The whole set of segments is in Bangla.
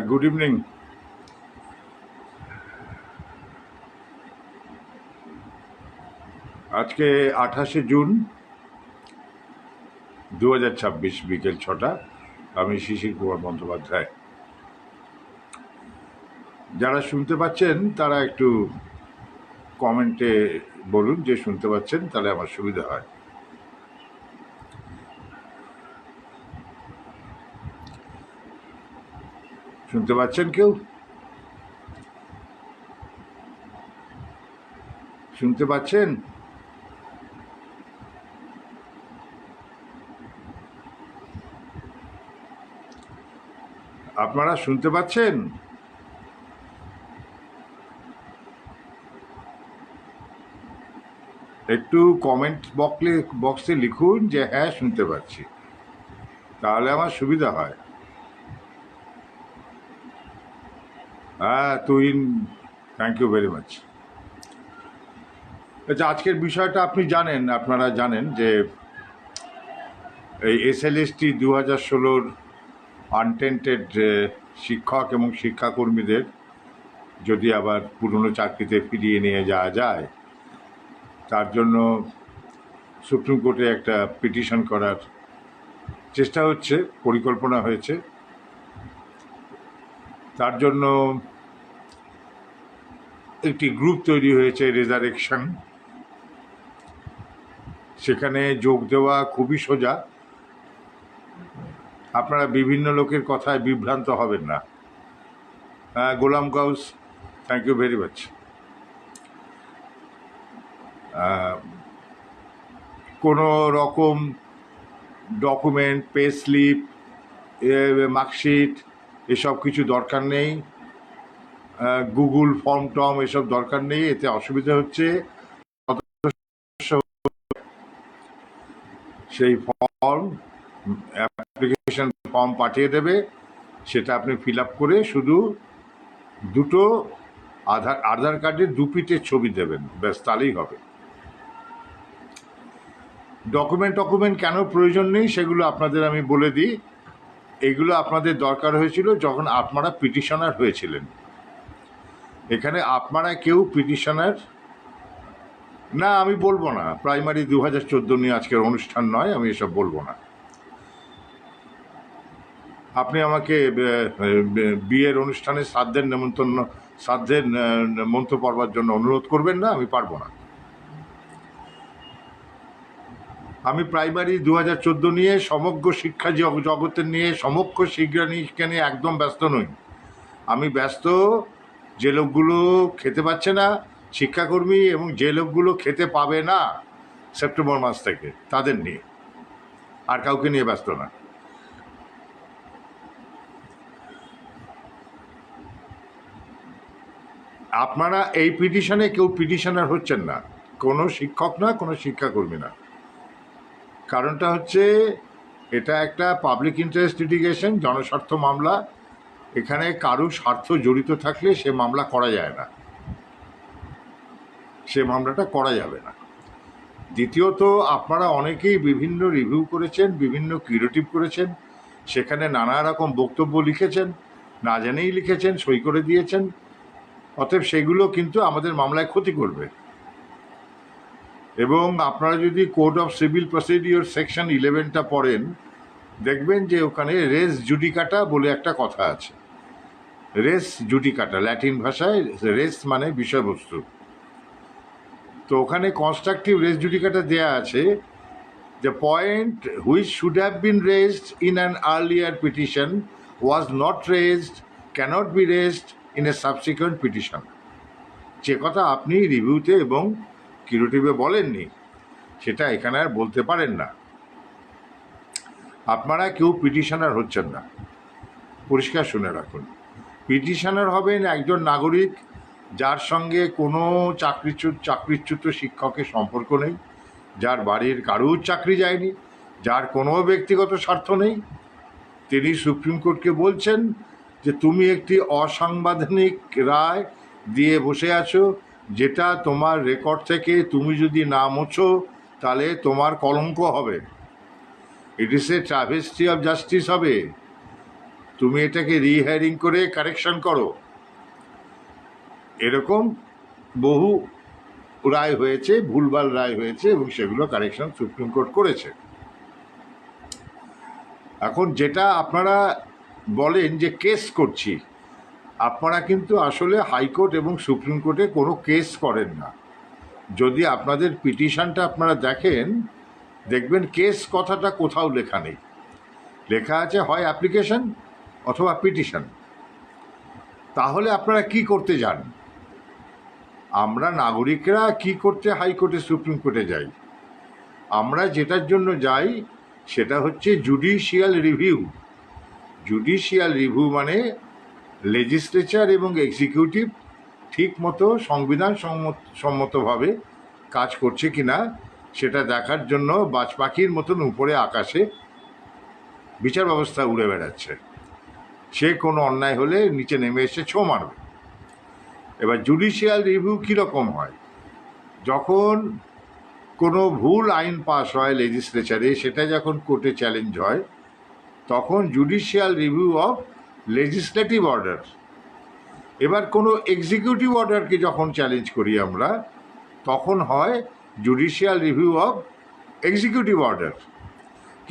Good evening. আজকে 28শে জুন 2026 বিকেল 6টা। আমি শিশির কুমার বন্দ্যোপাধ্যায়। যারা শুনতে পাচ্ছেন তারা একটু কমেন্টে বলুন যে শুনতে পাচ্ছেন, তাহলে আমার সুবিধা হয়। শুনতে পাচ্ছেন কেউ? শুনতে পাচ্ছেন? আপনারা শুনতে পাচ্ছেন? একটু কমেন্ট বক্সে লিখুন যে হ্যাঁ শুনতে পাচ্ছি, তাহলে আমার সুবিধা হয়। হ্যাঁ, Tuhin, thank you very much. আচ্ছা, আজকের বিষয়টা আপনারা জানেন যে এই SLST 2016 আনটেন্টেড শিক্ষক এবং শিক্ষাকর্মীদের যদি আবার পুরনো চাকরিতে ফিরিয়ে নিয়ে যাওয়া যায়, তার জন্য সুপ্রিম কোর্টে একটা পিটিশন করার চেষ্টা হচ্ছে, পরিকল্পনা হয়েছে। তার জন্য একটি গ্রুপ তৈরি হয়েছে, রেজারেকশন। সেখানে যোগ দেওয়া খুবই সোজা। আপনারা বিভিন্ন লোকের কথায় বিভ্রান্ত হবেন না। Golam Gaus, thank you very much. কোনো রকম ডকুমেন্ট, পে স্লিপ, মার্কশিট এসব কিছু দরকার নেই। গুগল ফর্ম টম এসব দরকার নেই। এতে অসুবিধা হচ্ছে সেই অ্যাপ্লিকেশন ফর্ম পাঠিয়ে দেবে, সেটা আপনি ফিল আপ করে শুধু দুটো আধার কার্ডের দুপিটের ছবি দেবেন, ব্যাস, তাহলেই হবে। ডকুমেন্ট কেন প্রয়োজন নেই সেগুলো আপনাদের আমি বলে দিই। এগুলো আপনাদের দরকার হয়েছিল যখন আপনারা পিটিশনার হয়েছিলেন। এখানে আপনারা কেউ পিটিশনার না, আমি বলবো না। প্রাইমারি 2014 নিয়ে আজকের অনুষ্ঠান নয়, আমি এসব বলবো না। আপনি আমাকে বিয়ের অনুষ্ঠানে শ্রাদ্ধের মন্ত্র পড়বার জন্য অনুরোধ করবেন না, আমি পারবো না। আমি প্রাইমারি 2014 নিয়ে সমগ্র শিক্ষা জগতের নিয়ে সমগ্র শিক্ষা নিয়ে একদম ব্যস্ত নই। আমি ব্যস্ত যে লোকগুলো খেতে পাচ্ছে না, শিক্ষাকর্মী, এবং যে লোকগুলো খেতে পাবে না সেপ্টেম্বর মাস থেকে, তাদের নিয়ে। আর কাউকে নিয়ে ব্যস্ত না। আপনারা এই পিটিশনে কেউ পিটিশনার হচ্ছেন না, কোনো শিক্ষক না, কোনো শিক্ষাকর্মী না। কারণটা হচ্ছে এটা একটা পাবলিক ইন্টারেস্ট লিটিগেশন, জনস্বার্থ মামলা। এখানে কারো স্বার্থ জড়িত থাকলে সে মামলা করা যায় না, সে মামলাটা করা যাবে না। দ্বিতীয়ত, আপনারা অনেকেই বিভিন্ন রিভিউ করেছেন, বিভিন্ন কিউরেটিভ করেছেন, সেখানে নানা রকম বক্তব্য লিখেছেন, না জেনেই লিখেছেন, সই করে দিয়েছেন। অতএব সেগুলো কিন্তু আমাদের মামলায় ক্ষতি করবে। এবং আপনারা যদি code of civil procedure section 11টা পড়েন, দেখবেন যে ওখানে রেস জুডিকাটা বলে একটা কথা আছে। রেস জুডিকাটা ল্যাটিন ভাষায়, রেস মানে বিষয়বস্তু। তো ওখানে কনস্ট্রাকটিভ রেস জুডিকাটা দেয়া আছে। The point which should have been raised in an earlier petition was not raised, cannot be raised in a subsequent petition. যে কথা আপনি রিভিউতে এবং কিউরেটিভে বলেননি, সেটা এখানে আর বলতে পারেন না। আপনারা কেউ পিটিশনার হচ্ছেন না, পরিষ্কার শুনে রাখুন। পিটিশনার হবেন একজন নাগরিক যার সঙ্গে কোনো চাকরিচ্যুত শিক্ষকের সম্পর্ক নেই, যার বাড়ির কারুর চাকরি যায়নি, যার কোনো ব্যক্তিগত স্বার্থ নেই। তিনি সুপ্রিম কোর্টকে বলছেন যে তুমি একটি অসাংবিধানিক রায় দিয়ে বসে আছো, যেটা তোমার রেকর্ড থেকে তুমি যদি না মোছো তাহলে তোমার কলঙ্ক হবে। ইট ইস এ ট্রাভেস্টি অফ জাস্টিস হবে। তুমি এটাকে রিহায়ারিং করে কারেকশন করো। এরকম বহু রায় হয়েছে, ভুলভাল রায় হয়েছে, এবং সেগুলো কারেকশন সুপ্রিম কোর্ট করেছে। এখন যেটা আপনারা বলেন যে কেস করছি, আপনারা কিন্তু আসলে হাইকোর্ট এবং সুপ্রিম কোর্টে কোনো কেস করেন না। যদি আপনাদের পিটিশনটা আপনারা দেখেন, দেখবেন কেস কথাটা কোথাও লেখা নেই। লেখা আছে হয় অ্যাপ্লিকেশন অথবা পিটিশন। তাহলে আপনারা কি করতে যান? আমরা নাগরিকরা কি করতে হাইকোর্টে সুপ্রিম কোর্টে যাই? আমরা যেটার জন্য যাই সেটা হচ্ছে জুডিশিয়াল রিভিউ। জুডিশিয়াল রিভিউ মানে লেজিসলেচার এবং এক্সিকিউটিভ ঠিক মতো সংবিধান সম্মতভাবে কাজ করছে কিনা সেটা দেখার জন্য বাজ পাখির মতন উপরে আকাশে বিচার ব্যবস্থা উড়ে বেড়াচ্ছে। সে কোনো অন্যায় হলে নিচে নেমে এসে ছো মারবে। এবার জুডিশিয়াল রিভিউ কীরকম হয়? যখন কোনো ভুল আইন পাস হয় লেজিসলেচারে, সেটা যখন কোর্টে চ্যালেঞ্জ হয়, তখন judicial review of legislative order. এবার কোনো এক্সিকিউটিভ অর্ডারকে যখন চ্যালেঞ্জ করি আমরা, তখন হয় judicial review of executive order.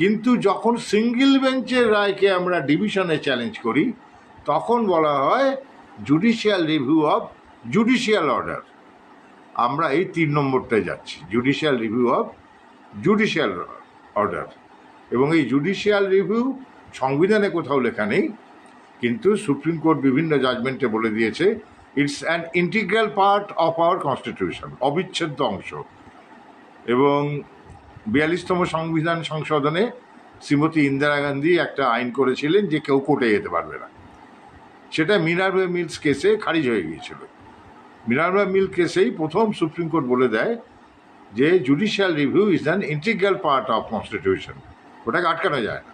কিন্তু যখন সিঙ্গেল বেঞ্চের রায়কে আমরা ডিভিশনে চ্যালেঞ্জ করি, তখন বলা হয় judicial review of judicial order. আমরা এই 3 নম্বরটায় যাচ্ছি, judicial review of judicial order. এবং এই জুডিশিয়াল রিভিউ সংবিধানে কোথাও লেখা নেই, কিন্তু সুপ্রিম কোর্ট বিভিন্ন জাজমেন্টে বলে দিয়েছে it's an integral part of our constitution, অবিচ্ছেদ্য অংশ। এবং 42তম সংবিধান সংশোধনে শ্রীমতী ইন্দিরা গান্ধী একটা আইন করেছিলেন যে কেউ কোর্টে যেতে পারবে না। সেটা মিনার্ভা মিলস কেসে খারিজ হয়ে গিয়েছিল। মিনার্ভা মিল কেসেই প্রথম সুপ্রিম কোর্ট বলে দেয় যে judicial review is an integral part of constitution, ওটাকে আটকানো যায় না।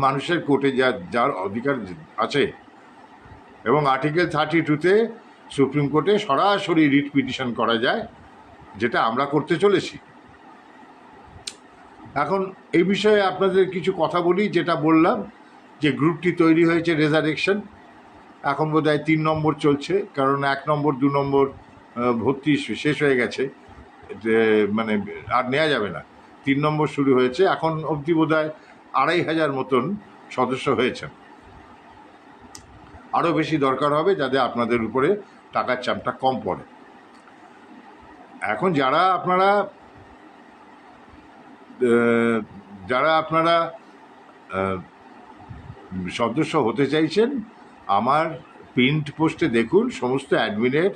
মানুষের কোর্টে যার অধিকার আছে। এবং আর্টিকেল 32-তে সুপ্রিম কোর্টে সরাসরি রিট পিটিশন করা যায়, যেটা আমরা করতে চলেছি। এখন এই বিষয়ে আপনাদের কিছু কথা বলি। যেটা বললাম যে গ্রুপটি তৈরি হয়েছে রেজারেকশন, এখন বোধহয় 3 নম্বর চলছে, কারণ 1 নম্বর 2 নম্বর ভর্তি শেষ হয়ে গেছে, মানে আর নেওয়া যাবে না। 3 নম্বর শুরু হয়েছে। এখন অবধি বোধহয় 2500 মতন সদস্য হয়েছেন। আরও বেশি দরকার হবে যাতে আপনাদের উপরে টাকার চাপটা কম পড়ে। এখন যারা আপনারা সদস্য হতে চাইছেন, আমার প্রিন্ট পোস্টে দেখুন সমস্ত অ্যাডমিনের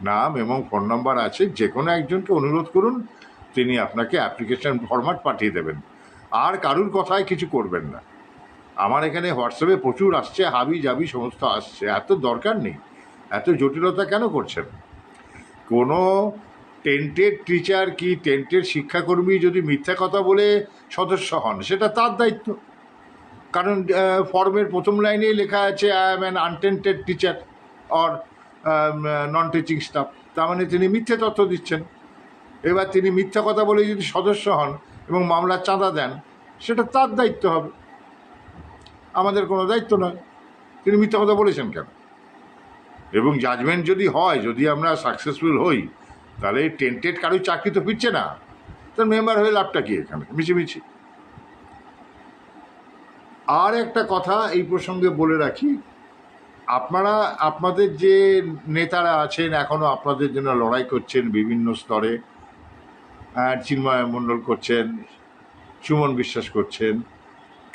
নাম এবং ফোন নাম্বার আছে। যে কোনো একজনকে অনুরোধ করুন, তিনি আপনাকে অ্যাপ্লিকেশন ফরম্যাট পাঠিয়ে দেবেন। আর কারুর কথায় কিছু করবেন না। আমার এখানে হোয়াটসঅ্যাপে প্রচুর আসছে, হাবি জাবি সমস্ত আসছে। এত দরকার নেই, এত জটিলতা কেন করছেন? কোনো টেন্টেড টিচার কি টেন্টেড শিক্ষাকর্মী যদি মিথ্যা কথা বলে সদস্য হন, সেটা তার দায়িত্ব। কারণ ফর্মের প্রথম লাইনেই লেখা আছে I am an untainted teacher or non teaching staff, তার মানে তিনি মিথ্যে তথ্য দিচ্ছেন। এবার তিনি মিথ্যা কথা বলে যদি সদস্য হন এবং মামলার চাঁদা দেন, সেটা তার দায়িত্ব হবে, আমাদের কোনো দায়িত্ব নয়। তিনি মিথ্যা কথা বলেছেন কেন? এবং জাজমেন্ট যদি হয়, যদি আমরা সাকসেসফুল হই, তাহলে টেন্টেড কারোর চাকরি তো ফিরছে না, তার মেম্বার হয়ে লাভটা কি এখানে মিছিমিছি? আর একটা কথা এই প্রসঙ্গে বলে রাখি, আপনারা আপনাদের যে নেতারা আছেন এখনও আপনাদের জন্য লড়াই করছেন বিভিন্ন স্তরে, চিন্ময় মণ্ডল করছেন, সুমন বিশ্বাস করছেন,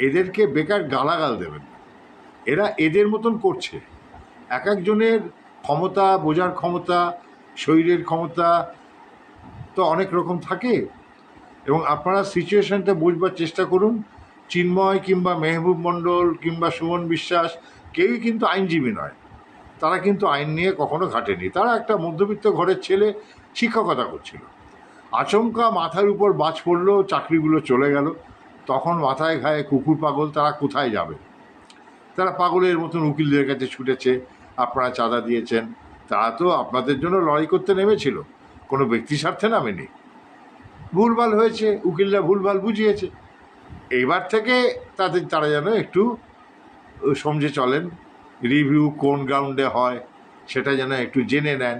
এদেরকে বেকার গালাগাল দেবেন। এরা এদের মতন করছে। এক একজনের ক্ষমতা, বোঝার ক্ষমতা, শরীরের ক্ষমতা তো অনেক রকম থাকে। এবং আপনারা সিচুয়েশনটা বুঝবার চেষ্টা করুন। চিন্ময় কিংবা মেহবুব মণ্ডল কিংবা সুমন বিশ্বাস কেউই কিন্তু আইনজীবী নয়। তারা কিন্তু আইন নিয়ে কখনো ঘাটেনি। তারা একটা মধ্যবিত্ত ঘরের ছেলে, শিক্ষকতা করছিল। আচমকা মাথার উপর বাজ পড়লো, চাকরিগুলো চলে গেল, তখন মাথায় ঘায়ে কুকুর পাগল, তারা কোথায় যাবে? তারা পাগলের মতন উকিলদের কাছে ছুটেছে, আপনারা চাঁদা দিয়েছেন। তারা তো আপনাদের জন্য লড়াই করতে নেমেছিল, কোনো ব্যক্তি স্বার্থে নামেনি। ভুলভাল হয়েছে, উকিলরা ভুলভাল বুঝিয়েছে। এইবার থেকে তারা যেন একটু সমঝে চলেন, রিভিউ কোন গ্রাউন্ডে হয় সেটা যেন একটু জেনে নেন।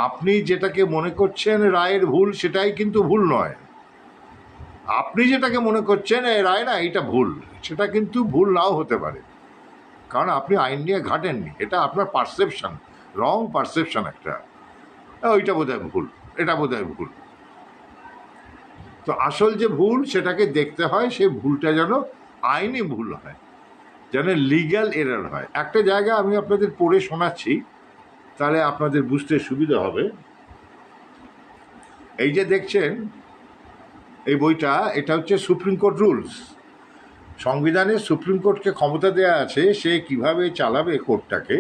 আপনি যেটাকে মনে করছেন রায়ের ভুল, সেটাই কিন্তু ভুল নয়। আপনি যেটাকে মনে করছেন এই রায় না এটা ভুল, সেটা কিন্তু ভুল নাও হতে পারে, কারণ আপনি আইন নিয়ে ঘাটেননি। এটা আপনার পারসেপশন, রং পারসেপশন একটা, ওইটা বোধহয় ভুল, এটা বোধহয় ভুল। তো আসল যে ভুল সেটাকে দেখতে হয়, সেই ভুলটা যেন আইনি ভুল হয়, যেন লিগ্যাল এরর হয়। একটা জায়গা আমি আপনাদের পড়ে শোনাচ্ছি, তাহলে আপনাদের বুঝতে সুবিধা হবে। এই যে দেখছেন এই বইটা, এটা হচ্ছে সুপ্রিম কোর্ট রুলস। সংবিধানে সুপ্রিম কোর্টকে ক্ষমতা দেওয়া আছে, সে কিভাবে চালাবে কোর্টটাকে,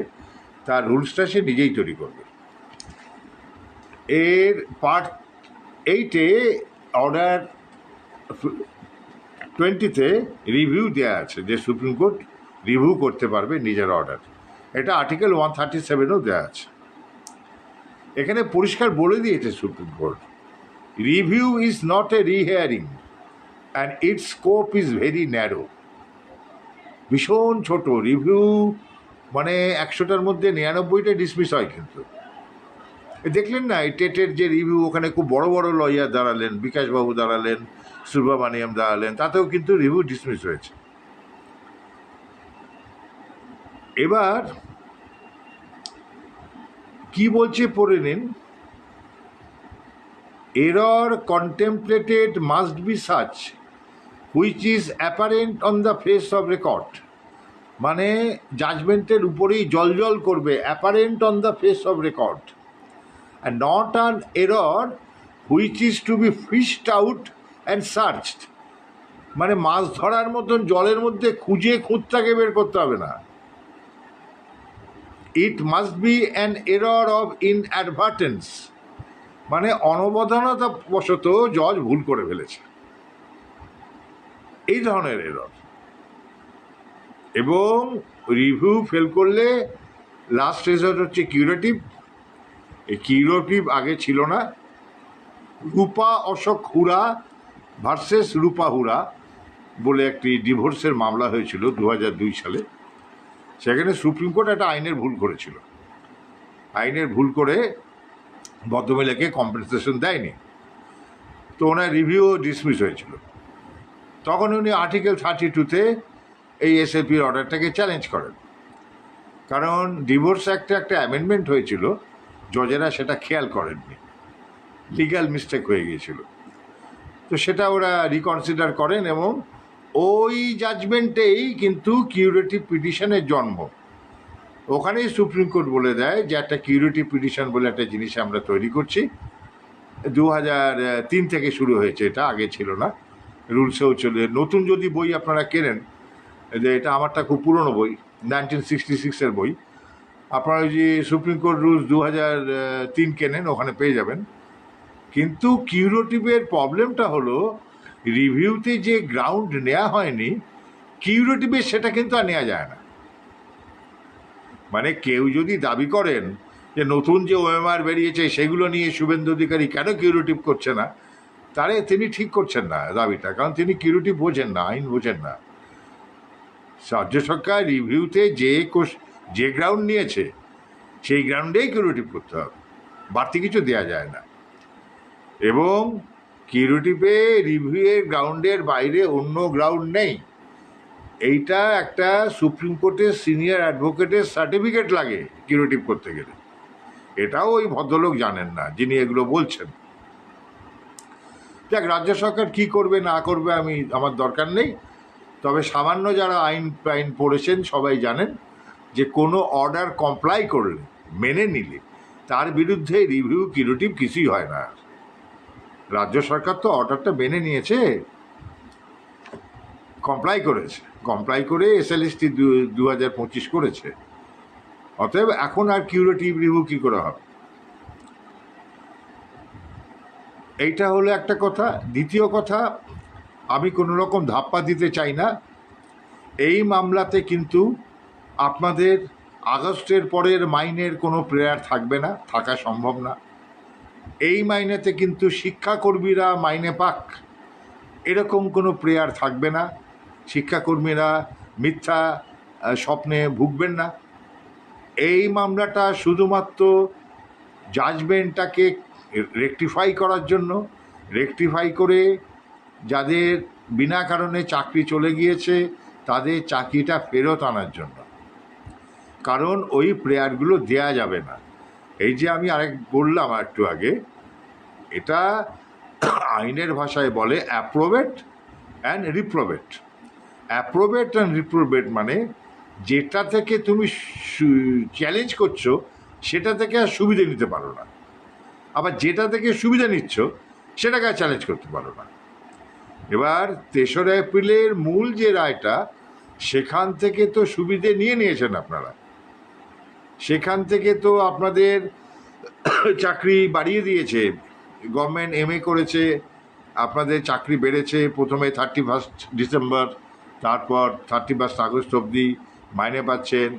তার রুলসটা সে নিজেই তৈরি করবে। এর পার্ট 8-এ অর্ডার 20-তে রিভিউ দেওয়া আছে, যে সুপ্রিম কোর্ট রিভিউ করতে পারবে নিজের অর্ডার। এটা আর্টিকেল 137-ও দেওয়া আছে। এখানে পরিষ্কার বলে দিয়েছে supreme court, review is not a rehearing and its scope is very narrow. ভীষণ ছোট রিভিউ, মানে 100টার মধ্যে 99টা ডিসমিস হয়। কিন্তু দেখলেন না এই টেটের যে রিভিউ, ওখানে খুব বড় বড় লয়ার দাঁড়ালেন, বিকাশবাবু দাঁড়ালেন, সুব্রমণিয়াম দাঁড়ালেন, তাতেও কিন্তু রিভিউ ডিসমিস হয়েছে। এবার কি বলছে পড়ে নিন। Error contemplated must be such which is apparent on the face of record, মানে জাজমেন্টের উপরেই জল করবে, apparent on the face of record, and not an error which is to be fished out and searched, মানে মাছ ধরার মতন জলের মধ্যে খুঁজে খুঁতটাকে বের করতে হবে না। It must be an error of inadvertence, মানে অনবধানতা বশত জজ ভুল করে ফেলেছে, এই ধরনের এরর। এবং রিভিউ ফেল করলে লাস্ট রেজাল্ট হচ্ছে কিউরেটিভ। এই কিউরেটিভ আগে ছিল না। রূপা অশোক হুরা ভার্সেস রূপা হুরা বলে একটি ডিভোর্সের মামলা হয়েছিল 2002 সালে। সেখানে সুপ্রিম কোর্ট একটা আইনের ভুল করেছিল, আইনের ভুল করে ভদ্রমহিলাকে কম্পেনসেশন দেয়নি, তো ওনার রিভিউ ডিসমিস হয়েছিল। তখন উনি আর্টিকেল 32-তে এই এসএলপির অর্ডারটাকে চ্যালেঞ্জ করেন, কারণ ডিভোর্স অ্যাক্টে একটা অ্যামেন্ডমেন্ট হয়েছিল, জজেরা সেটা খেয়াল করেননি, লিগ্যাল মিস্টেক হয়ে গিয়েছিল। তো সেটা ওরা রিকনসিডার করেন এবং ওই জাজমেন্টেই কিন্তু কিউরেটিভ পিটিশনের জন্ম। ওখানেই সুপ্রিম কোর্ট বলে দেয় যে একটা কিউরেটিভ পিটিশন বলে একটা জিনিস আমরা তৈরি করছি। 2003 থেকে শুরু হয়েছে, এটা আগে ছিল না, রুলসেও চলে। নতুন যদি বই আপনারা কেনেন, যে এটা আমারটা খুব পুরনো বই, 1966-এর বই, আপনারা যে সুপ্রিম কোর্ট রুলস 2003 কেনেন, ওখানে পেয়ে যাবেন। কিন্তু কিউরেটিভের প্রবলেমটা হলো, রিভিউতে যে গ্রাউন্ড নেওয়া হয়নি, কিউরেটিভে সেটা কিন্তু আর নেওয়া যায় না। মানে কেউ যদি দাবি করেন যে নতুন যে ওএমআর বেরিয়েছে সেগুলো নিয়ে শুভেন্দু অধিকারী কেন কিউরেটিভ করছে না, তাহলে তিনি ঠিক করছেন না দাবিটা, কারণ তিনি কিউরেটিভ বোঝেন না, আইন বোঝেন না। রাজ্য সরকার রিভিউতে যে গ্রাউন্ড নিয়েছে সেই গ্রাউন্ডেই কিউরেটিভ করতে হবে, বাড়তি কিছু দেওয়া যায় না। এবং কিউরেটিভে রিভিউয়ের গ্রাউন্ডের বাইরে অন্য গ্রাউন্ড নেই। এইটা একটা সুপ্রিম কোর্টের সিনিয়র অ্যাডভোকেটের সার্টিফিকেট লাগে কিউরেটিভ করতে গেলে, এটাও ওই ভদ্রলোক জানেন না যিনি এগুলো বলছেন। যাক, রাজ্য সরকার কী করবে না করবে আমার দরকার নেই, তবে সামান্য যারা আইন পড়েছেন সবাই জানেন যে কোনো অর্ডার কমপ্লাই করলে, মেনে নিলে, তার বিরুদ্ধে রিভিউ কিউরেটিভ কিছুই হয় না। রাজ্য সরকার তো অর্ডারটা মেনে নিয়েছে, কমপ্লাই করে এসএলএসটি 2025 করেছে, অতএব এখন আর কিউরেটিভ রিভিউ কী করে হবে। এইটা হলো একটা কথা। দ্বিতীয় কথা, আমি কোনো রকম ধাপ্পা দিতে চাই না। এই মামলাতে কিন্তু আপনাদের আগস্টের পরের মাইনের কোনো প্রেয়ার থাকবে না, থাকা সম্ভব না। এই মাইনেতে কিন্তু শিক্ষাকর্মীরা মাইনে পাক, এরকম কোনো প্রেয়ার থাকবে না। শিক্ষাকর্মীরা মিথ্যা স্বপ্নে ভুগবেন না। এই মামলাটা শুধুমাত্র জাজমেন্টটাকে রেকটিফাই করার জন্য, রেকটিফাই করে যাদের বিনা কারণে চাকরি চলে গিয়েছে তাদের চাকরিটা ফেরত আনার জন্য। কারণ ওই প্রেয়ারগুলো দেয়া যাবে না। এই যে আমি আরেক বললাম একটু আগে, এটা আইনের ভাষায় বলে অ্যাপ্রোভেট অ্যান্ড রিপ্রোভেট। অ্যাপ্রোভেট অ্যান্ড রিপ্রোভেট মানে যেটা থেকে তুমি চ্যালেঞ্জ করছো সেটা থেকে আর সুবিধে নিতে পারো না, আবার যেটা থেকে সুবিধা নিচ্ছ সেটাকে আর চ্যালেঞ্জ করতে পারো না। এবার 3রা এপ্রিলের মূল যে রায়টা, সেখান থেকে তো সুবিধে নিয়ে নিয়েছেন আপনারা, সেখান থেকে তো আপনাদের চাকরি বাড়িয়ে দিয়েছে। গভর্নমেন্ট এমএ করেছে, আপনাদের চাকরি বেড়েছে। প্রথমে 31 ডিসেম্বর, তারপর 31 আগস্ট অবধি মাইনে পাচ্ছেন,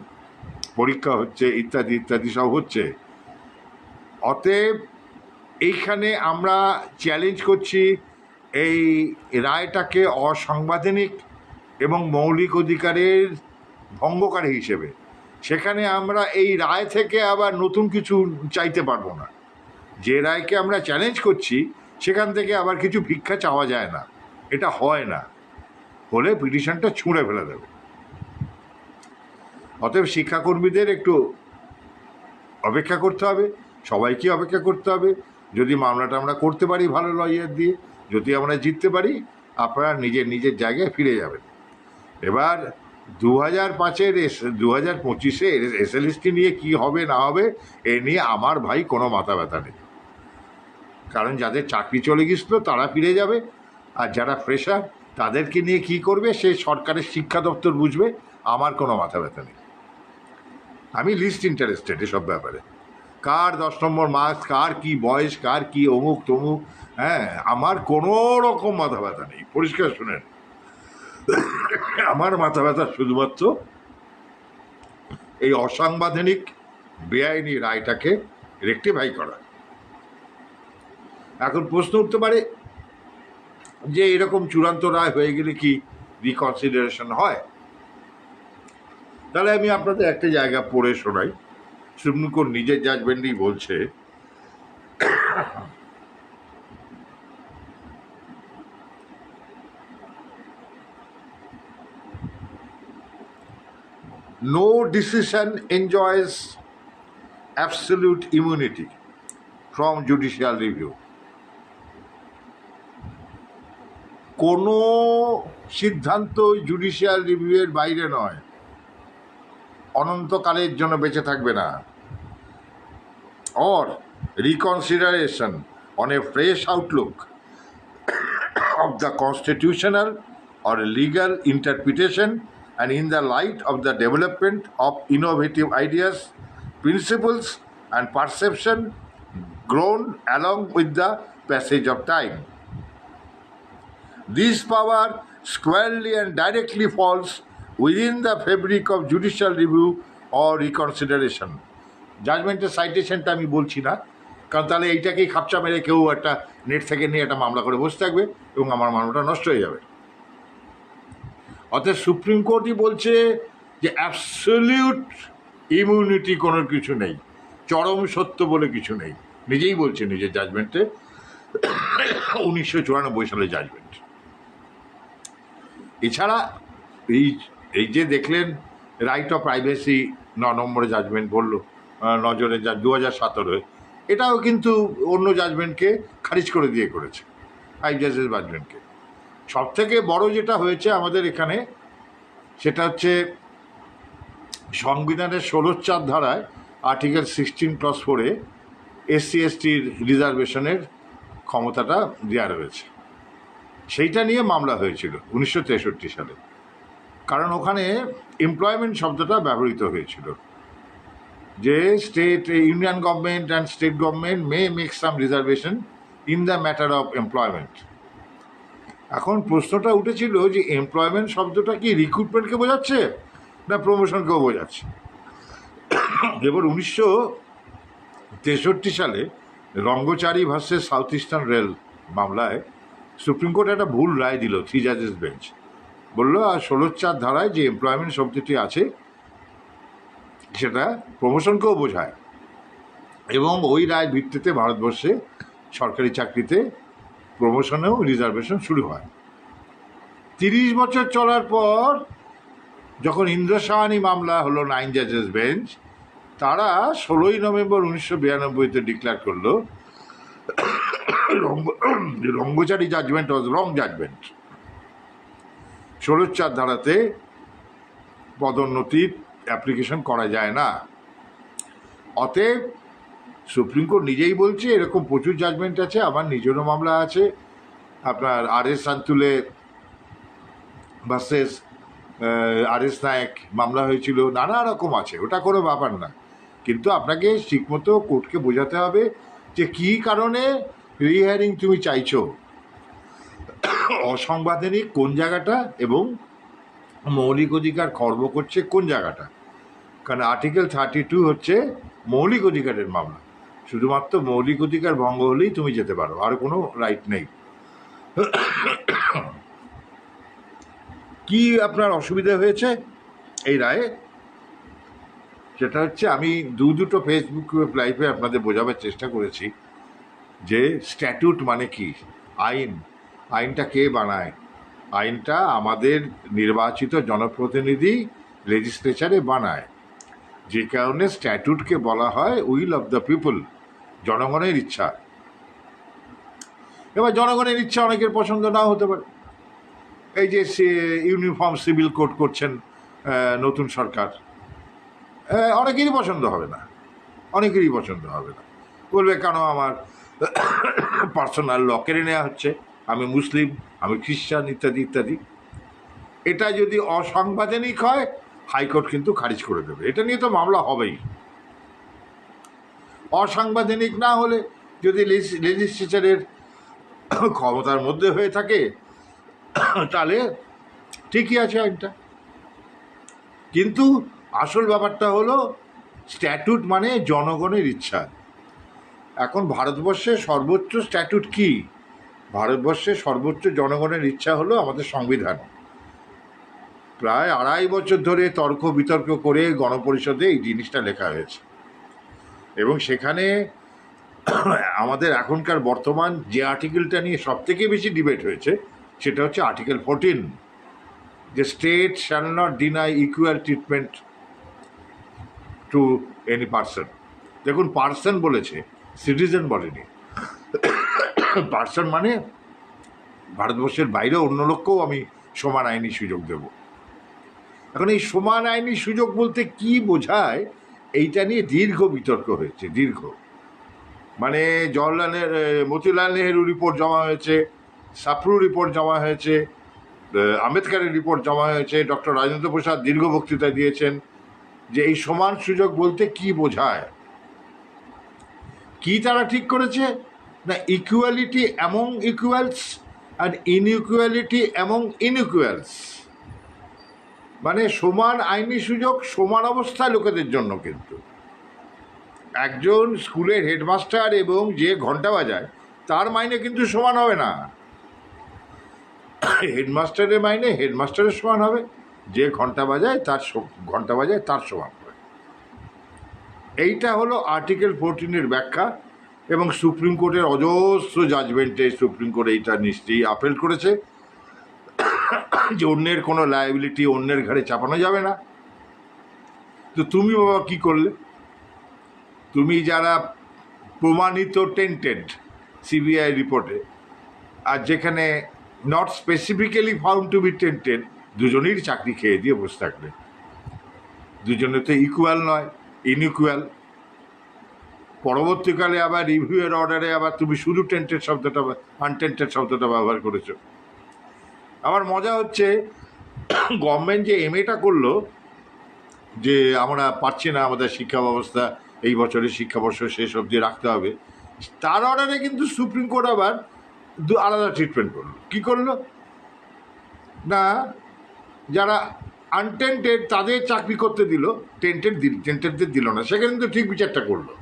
পরীক্ষা হচ্ছে, ইত্যাদি ইত্যাদি সব হচ্ছে। অতএব এইখানে আমরা চ্যালেঞ্জ করছি এই রায়টাকে অসাংবিধানিক এবং মৌলিক অধিকারের ভঙ্গকারী হিসেবে। সেখানে আমরা এই রায় থেকে আবার নতুন কিছু চাইতে পারবো না। যে রায়কে আমরা চ্যালেঞ্জ করছি সেখান থেকে আবার কিছু ভিক্ষা চাওয়া যায় না, এটা হয় না, হলে পিটিশনটা ছুঁড়ে ফেলে দেবে। অতএব শিক্ষাকর্মীদের একটু অপেক্ষা করতে হবে, সবাইকে অপেক্ষা করতে হবে। যদি মামলাটা আমরা করতে পারি ভালো লয়ার দিয়ে, যদি আমরা জিততে পারি, আপনারা নিজের নিজের জায়গায় ফিরে যাবেন। এবার 2005-এর 2025-এ এসএলএসটি নিয়ে কি হবে না হবে এ নিয়ে আমার ভাই কোনো মাথা ব্যথা নেই। কারণ যাদের চাকরি চলে গেছিল তারা ফিরে যাবে, আর যারা ফ্রেশার তাদেরকে নিয়ে কি করবে সে সরকারের শিক্ষা দপ্তর বুঝবে, আমার কোনো মাথা ব্যথা নেই। আমি লিস্ট ইন্টারেস্টেড এসব ব্যাপারে, কার 10 নম্বর মার্কস, কার কি বয়স, কার কি অমুক তমুক, হ্যাঁ, আমার কোনো রকম মাথা ব্যথা নেই। পরিষ্কার শুনেন, আমার মাথা ব্যথা শুধুমাত্র এই অসাংবিধানিক বেআইনি রায়টাকে রেকটিফাই করা। এখন প্রশ্ন উঠতে পারে যে এরকম চূড়ান্ত রায় হয়ে গেলে কি রিকনসিডারেশন হয়? তাহলে আমি আপনাদের একটা জায়গা পড়ে শোনাই। সুপ্রিম কোর্ট নিজের জাজমেন্টই বলছে, no decision enjoys absolute immunity from judicial review. কোনো সিদ্ধান্ত জুডিশিয়াল রিভিউয়ের বাইরে নয়, অনন্তকালের জন্য বেঁচে থাকবে না। or reconsideration on a fresh outlook of the constitutional or legal interpretation and in the light of the development of innovative ideas, principles and perception grown along with the passage of time. This power squarely and directly falls within the fabric of judicial review or reconsideration. জাজমেন্টের সাইটেশনটা আমি বলছি না, কারণ তাহলে এইটাকেই খাপচা মেরে কেউ একটা নেট থেকে নিয়ে একটা মামলা করে বসে থাকবে এবং আমার মামলাটা নষ্ট হয়ে যাবে। অর্থাৎ সুপ্রিম কোর্টই বলছে যে অ্যাবসলিউট ইমিউনিটি কোনো কিছু নেই, চরম সত্য বলে কিছু নেই, নিজেই বলছে নিজের জাজমেন্টে, 1994 সালের জাজমেন্ট। এছাড়া এই যে দেখলেন রাইট অফ প্রাইভেসি 9 নম্বরে জাজমেন্ট বললো, নজরে 2017, এটাও কিন্তু অন্য জাজমেন্টকে খারিজ করে দিয়ে করেছে, 5 জাজের জাজমেন্টকে। সব থেকে বড় যেটা হয়েছে আমাদের এখানে সেটা হচ্ছে সংবিধানের 16 ধারায় আর্টিকেল 16(4) SC/STর রিজার্ভেশনের ক্ষমতাটা দেওয়া রয়েছে। সেইটা নিয়ে মামলা হয়েছিল 1963 সালে, কারণ ওখানে এমপ্লয়মেন্ট শব্দটা ব্যবহৃত হয়েছিল, যে state union government and state government May make some reservation in the matter of employment. এখন প্রশ্নটা উঠেছিল যে এমপ্লয়মেন্ট শব্দটা কি রিক্রুটমেন্টকে বোঝাচ্ছে না প্রমোশনকেও বোঝাচ্ছে? এবার 1963 সালে রঙ্গচারী ভার্সেস সাউথ ইস্টার্ন রেল মামলায় সুপ্রিম কোর্ট একটা ভুল রায় দিল, 3 জাজেস বেঞ্চ। বললো আর 16(4) ধারায় যে এমপ্লয়মেন্ট শব্দটি আছে সেটা প্রমোশনকেও বোঝায়, এবং ওই রায়ের ভিত্তিতে ভারতবর্ষে সরকারি চাকরিতে প্রমোশনেও রিজার্ভেশন শুরু হয়। 30 বছর চলার পর যখন ইন্দ্রসাহানি মামলা হলো 9 জাজেস বেঞ্চ, তারা 16ই নভেম্বর 1992-তে ডিক্লেয়ার করলো রঙ্গচারী জাজমেন্ট ওয়াজ রং জাজমেন্ট। 16(4) ধারাতে পদোন্নতির অ্যাপ্লিকেশন করা যায় না। অতএব সুপ্রিম কোর্ট নিজেই বলছে এরকম প্রচুর জাজমেন্ট আছে। আমার নিজেরও মামলা আছে, আপনার আর.এস. সান্তুলে ভার্সেস আর.এস. নায়েক মামলা হয়েছিল, নানা রকম আছে, ওটা কোনো ব্যাপার না। কিন্তু আপনাকে ঠিকমতো কোর্টকে বোঝাতে হবে যে কী কারণে রিহিয়ারিং তুমি চাইছো, অসাংবিধানিক কোন জায়গাটা এবং মৌলিক অধিকার খর্ব করছে কোন জায়গাটা। কারণ আর্টিকেল 32 হচ্ছে মৌলিক অধিকারের মামলা, শুধুমাত্র মৌলিক অধিকার ভঙ্গ হলেই তুমি যেতে পারো, আর কোনো রাইট নেই। কি আপনার অসুবিধা হয়েছে এই রায়ে, সেটা হচ্ছে আমি দুটো ফেসবুক লাইভে আপনাদের বোঝাবার চেষ্টা করেছি যে স্ট্যাটিউট মানে কি, আইন, আইনটা কে বানায়, আইনটা আমাদের নির্বাচিত জনপ্রতিনিধি লেজিসলেচারে বানায়, যে কারণে স্ট্যাটিউটকে বলা হয় উইল অফ দ্য পিপল, জনগণের ইচ্ছা। এবার জনগণের ইচ্ছা অনেকের পছন্দ নাও হতে পারে। এই যে ইউনিফর্ম সিভিল কোড করছেন নতুন সরকার, অনেকেরই পছন্দ হবে না, অনেকেরই পছন্দ হবে না, বলবে কেন আমার পার্সোনাল ল কেড়ে নেওয়া হচ্ছে, আমি মুসলিম, আমি খ্রিস্টান, ইত্যাদি ইত্যাদি। এটা যদি অসাংবিধানিক হয় হাইকোর্ট কিন্তু খারিজ করে দেবে, এটা নিয়ে তো মামলা হবেই। অসাংবিধানিক না হলে যদি লেজিসলেচারের ক্ষমতার মধ্যে হয়ে থাকে তাহলে ঠিকই আছে আইনটা। কিন্তু আসল ব্যাপারটা হলো স্ট্যাটিউট মানে জনগণের ইচ্ছা। এখন ভারতবর্ষের সর্বোচ্চ স্ট্যাটিউট কি? ভারতবর্ষের সর্বোচ্চ জনগণের ইচ্ছা হলো আমাদের সংবিধান। প্রায় 2.5 বছর ধরে তর্ক বিতর্ক করে গণপরিষদে এই জিনিসটা লেখা হয়েছে, এবং সেখানে আমাদের এখনকার বর্তমান যে আর্টিকেলটা নিয়ে সব থেকে বেশি ডিবেট হয়েছে সেটা হচ্ছে আর্টিকেল 14, যে state shall not deny equal treatment to any person. দেখুন, পার্সন বলেছে, সিটিজেন বলেনি। পার্সন মানে ভারতবর্ষের বাইরে অন্য লোককেও আমি সমান আইনি সুযোগ দেব। এখন এই সমান আইনি সুযোগ বলতে কি বোঝায়, এইটা নিয়ে দীর্ঘ বিতর্ক হয়েছে, দীর্ঘ। মানে মতিলাল নেহেরু রিপোর্ট জমা হয়েছে, সাপ্রু রিপোর্ট জমা হয়েছে, আম্বেদকারের রিপোর্ট জমা হয়েছে, ডক্টর রাজেন্দ্র প্রসাদ দীর্ঘ বক্তৃতা দিয়েছেন যে এই সমান সুযোগ বলতে কি বোঝায়। কি তারা ঠিক করেছে না, ইকুয়ালিটি অ্যামং ইকুয়ালস আর ইনইকুয়ালিটি অ্যামং ইনইকুয়ালস, মানে সমান আইনি সুযোগ সমান অবস্থায় লোকেদের জন্য। কিন্তু একজন স্কুলের হেডমাস্টার এবং যে ঘন্টা বাজায় তার মাইনে কিন্তু সমান হবে না। হেডমাস্টারের মাইনে হেডমাস্টারের সমান হবে, যে ঘন্টা বাজায় তার সমান হবে। এইটা হলো আর্টিকেল 14-এর ব্যাখ্যা, এবং সুপ্রিম কোর্টের অজস্র জাজমেন্টে সুপ্রিম কোর্ট এইটা নিশ্চয়ই আপিল করেছে যে অন্যের কোনো লায়াবিলিটি অন্যের ঘাড়ে চাপানো যাবে না। তো তুমি বাবা কি করলে? তুমি যারা প্রমাণিত টেন্টেড সিবিআই রিপোর্টে, আর যেখানে not specifically found to be tainted, দুজনেরই চাকরি খেয়ে দিয়ে বসে থাকলে। দুজনে তো ইকুয়াল নয়, ইনইকুয়াল। পরবর্তীকালে আবার রিভিউয়ের অর্ডারে আবার তুমি শুধু টেন্টেড শব্দটা, আনটেন্টেড শব্দটা ব্যবহার করেছো। আমার মজা হচ্ছে গভর্নমেন্ট যে এমএটা করলো যে আমরা পারছি না, আমাদের শিক্ষা ব্যবস্থা এই বছরের শিক্ষাবর্ষ শেষ অবধি রাখতে হবে, তার অর্ডারে কিন্তু সুপ্রিম কোর্ট আবার আলাদা ট্রিটমেন্ট করলো। কি করলো না, যারা আনটেন্টেড তাদের চাকরি করতে দিল, টেন্টেডদের দিল না। সেখানে কিন্তু ঠিক বিচারটা করলো,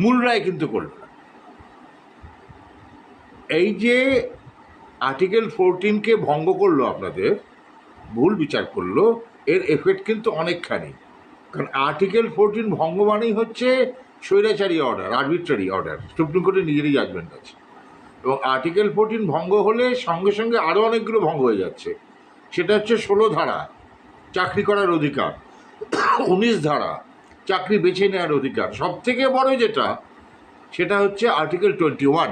মূল রায় কিন্তু করলো না। এই যে আর্টিকেল 14কে ভঙ্গ করলো, আপনাদের ভুল বিচার করলো, এর এফেক্ট কিন্তু অনেকখানি। কারণ আর্টিকেল 14 ভঙ্গ মানেই হচ্ছে স্বৈরাচারী অর্ডার, আরবিট্রারি অর্ডার। সুপ্রিম কোর্টের নিজেরই জাজমেন্ট আছে। এবং আর্টিকেল 14 ভঙ্গ হলে সঙ্গে সঙ্গে আরও অনেকগুলো ভঙ্গ হয়ে যাচ্ছে। সেটা হচ্ছে 16 ধারা, চাকরি করার অধিকার; 19 ধারা, চাকরি বেছে নেওয়ার অধিকার; সব থেকে বড় যেটা, সেটা হচ্ছে আর্টিকেল 21।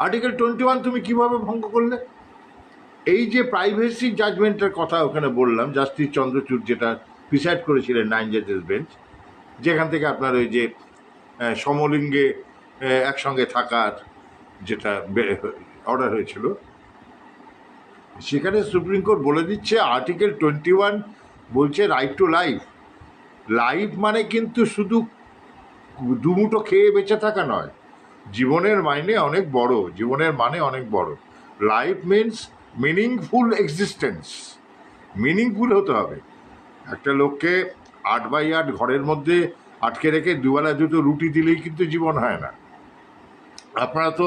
আর্টিকেল 21 তুমি কিভাবে ভঙ্গ করলে? এই যে প্রাইভেসি জাজমেন্টের কথা ওখানে বললাম, জাস্টিস চন্দ্রচূড় যেটা প্রিসাইড করেছিলেন 9 জাজেস বেঞ্চ, যেখান থেকে আপনার ওই যে সমলিঙ্গে একসঙ্গে থাকার যেটা অর্ডার হয়েছিল, সেখানে সুপ্রিম কোর্ট বলে দিচ্ছে আর্টিকেল 21 বলছে রাইট টু লাইফ। লাইফ মানে কিন্তু শুধু দুমুটো খেয়ে বেঁচে থাকা নয়, জীবনের মাইনে অনেক বড়, জীবনের মানে অনেক বড়। Life means meaningful existence. Meaningful হতে হবে। একটা লোককে 8x8 ঘরের মধ্যে আটকে রেখে দুবেলা দুটো রুটি দিলেই কিন্তু জীবন হয় না। আপনারা তো